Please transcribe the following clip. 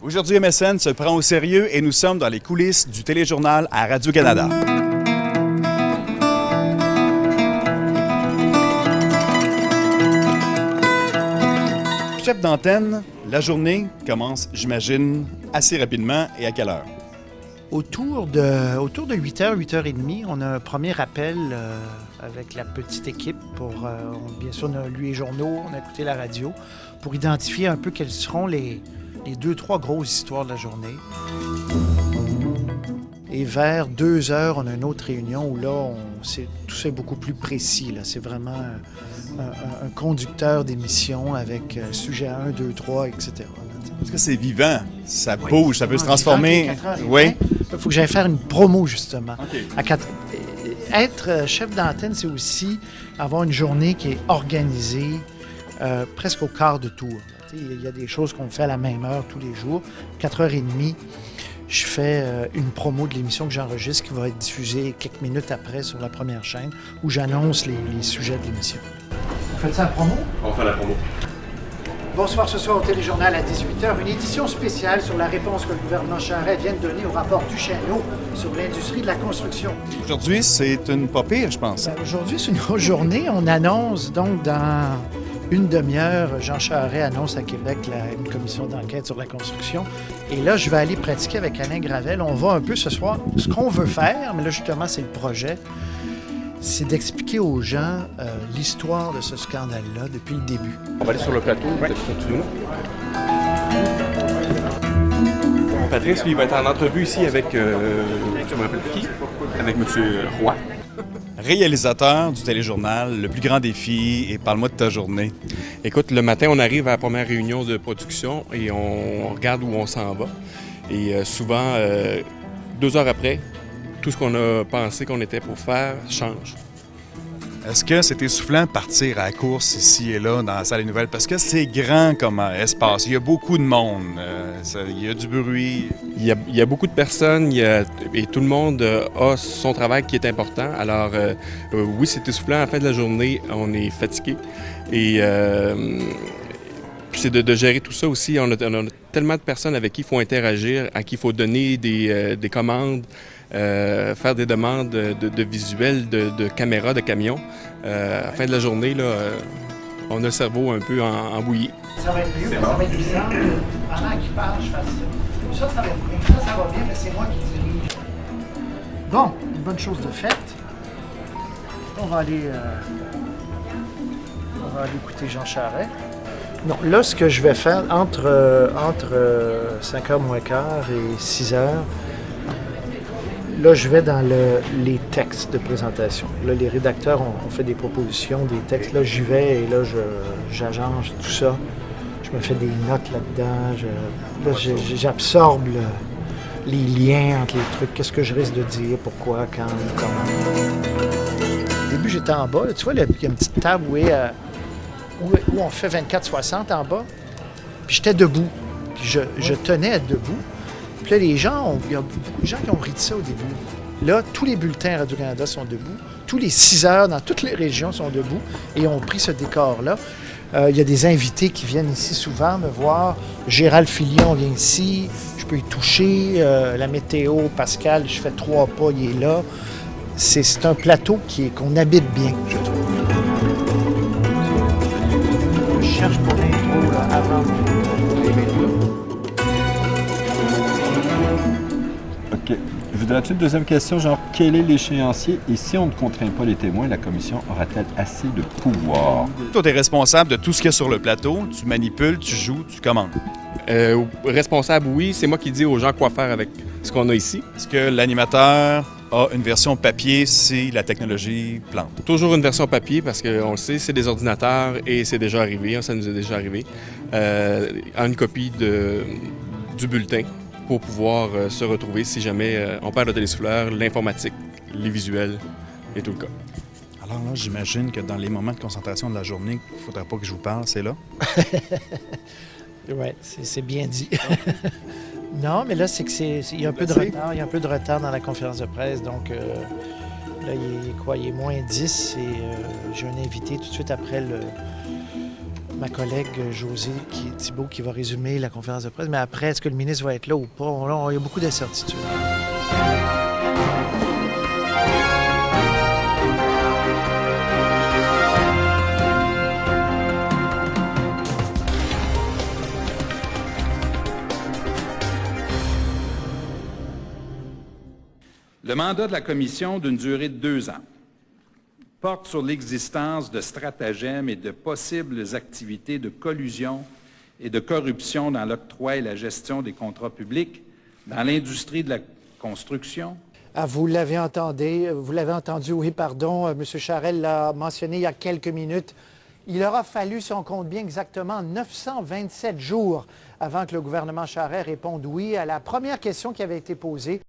Aujourd'hui, MSN se prend au sérieux et nous sommes dans les coulisses du téléjournal à Radio-Canada. Chef d'antenne, la journée commence, j'imagine, assez rapidement. Et à quelle heure? Autour de 8h, 8h30, on a un premier appel avec la petite équipe pour, bien sûr, on a lu les journaux, on a écouté la radio, pour identifier un peu quelles seront les 2-3 grosses histoires de la journée. Et vers 2h, on a une autre réunion où là, tout ça est beaucoup plus précis. Là. C'est vraiment un conducteur d'émission avec sujet 1, 2, 3, etc. Parce que c'est vivant, ça bouge, ça peut se transformer. Oui. Il faut que j'aille faire une promo, justement. Okay. Être chef d'antenne, c'est aussi avoir une journée qui est organisée presque au quart de tour. Il y a des choses qu'on fait à la même heure tous les jours. 4h30, je fais une promo de l'émission que j'enregistre qui va être diffusée quelques minutes après sur la première chaîne où j'annonce les sujets de l'émission. Vous faites ça la promo? On fait la promo. Bonsoir, ce soir au Téléjournal à 18h, une édition spéciale sur la réponse que le gouvernement Charest vient de donner au rapport Duchesneau sur l'industrie de la construction. Aujourd'hui, c'est une pas pire, je pense. Aujourd'hui, c'est une grosse journée. On annonce donc dans une demi-heure, Jean Charest annonce à Québec une commission d'enquête sur la construction. Et là, je vais aller pratiquer avec Alain Gravel. On va un peu ce soir ce qu'on veut faire, mais là, justement, c'est le projet. C'est d'expliquer aux gens l'histoire de ce scandale-là depuis le début. On va aller sur le plateau, continue. Patrice, lui, il va être en entrevue ici avec, je me rappelle qui? Avec M. Roy. Réalisateur du téléjournal, le plus grand défi, et parle-moi de ta journée. Écoute, le matin, on arrive à la première réunion de production et on regarde où on s'en va. Et souvent, 2 heures après, tout ce qu'on a pensé qu'on était pour faire change. Est-ce que c'est essoufflant de partir à la course ici et là dans la salle des nouvelles? Parce que c'est grand comme espace. Il y a beaucoup de monde. Il y a du bruit. Il y a beaucoup de personnes et tout le monde a son travail qui est important. Alors, oui, c'est essoufflant. À la fin de la journée, on est fatigué. Et c'est de gérer tout ça aussi. On a tellement de personnes avec qui il faut interagir, à qui il faut donner des commandes. Faire des demandes de visuels, de caméras, de camions. À la fin de la journée, là, on a le cerveau un peu en bouillie. Ça va être mieux, ça va être bizarre. Pendant qu'il parle, je fasse ça. Ça va bien. Ça va bien, mais c'est moi qui dirige. Bon, une bonne chose de faite. On va aller écouter Jean Charest. Non, là, ce que je vais faire entre 5h moins quart et 6h, là, je vais dans les textes de présentation. Là, les rédacteurs ont fait des propositions, des textes. Là, j'y vais et là, j'agence tout ça. Je me fais des notes là-dedans. J'absorbe les liens entre les trucs. Qu'est-ce que je risque de dire, pourquoi, quand, comment. Au début, j'étais en bas. Là, tu vois, il y a une petite table où on fait 24-60 en bas. Puis j'étais debout. Puis je tenais à être debout. Puis là, il y a beaucoup de gens qui ont ri de ça au début. Là, tous les bulletins à Radio-Canada sont debout. Tous les 6 heures dans toutes les régions sont debout et ont pris ce décor-là. Il y a des invités qui viennent ici souvent me voir. Gérald Filion vient ici. Je peux y toucher. La météo, Pascal, je fais 3 pas, il est là. C'est un plateau qu'on habite bien, je trouve. Je cherche pour l'intro là, avant les médias. OK. Je voudrais une deuxième question, genre, quel est l'échéancier et si on ne contraint pas les témoins, la commission aura-t-elle assez de pouvoir? Toi, tu es responsable de tout ce qu'il y a sur le plateau. Tu manipules, tu joues, tu commandes. Responsable, oui. C'est moi qui dis aux gens quoi faire avec ce qu'on a ici. Est-ce que l'animateur a une version papier si la technologie plante? Toujours une version papier parce qu'on le sait, c'est des ordinateurs et c'est déjà arrivé, ça nous est déjà arrivé. Une copie du bulletin pour pouvoir se retrouver si jamais on perd le télésouffleur, l'informatique, les visuels et tout le cas. Alors là, j'imagine que dans les moments de concentration de la journée, il ne faudrait pas que je vous parle, c'est là? Oui, c'est bien dit. Non, mais là, c'est qu'il y a un peu de retard. Il y a un peu de retard dans la conférence de presse. Donc, là, il est moins 10 et j'ai un invité tout de suite après ma collègue Josée Thibault qui va résumer la conférence de presse. Mais après, est-ce que le ministre va être là ou pas? Il y a beaucoup d'incertitudes. Le mandat de la Commission, d'une durée de 2 ans, porte sur l'existence de stratagèmes et de possibles activités de collusion et de corruption dans l'octroi et la gestion des contrats publics, dans l'industrie de la construction. Vous l'avez entendu, oui, pardon. M. Charest l'a mentionné il y a quelques minutes. Il aura fallu, si on compte bien exactement, 927 jours avant que le gouvernement Charest réponde oui à la première question qui avait été posée.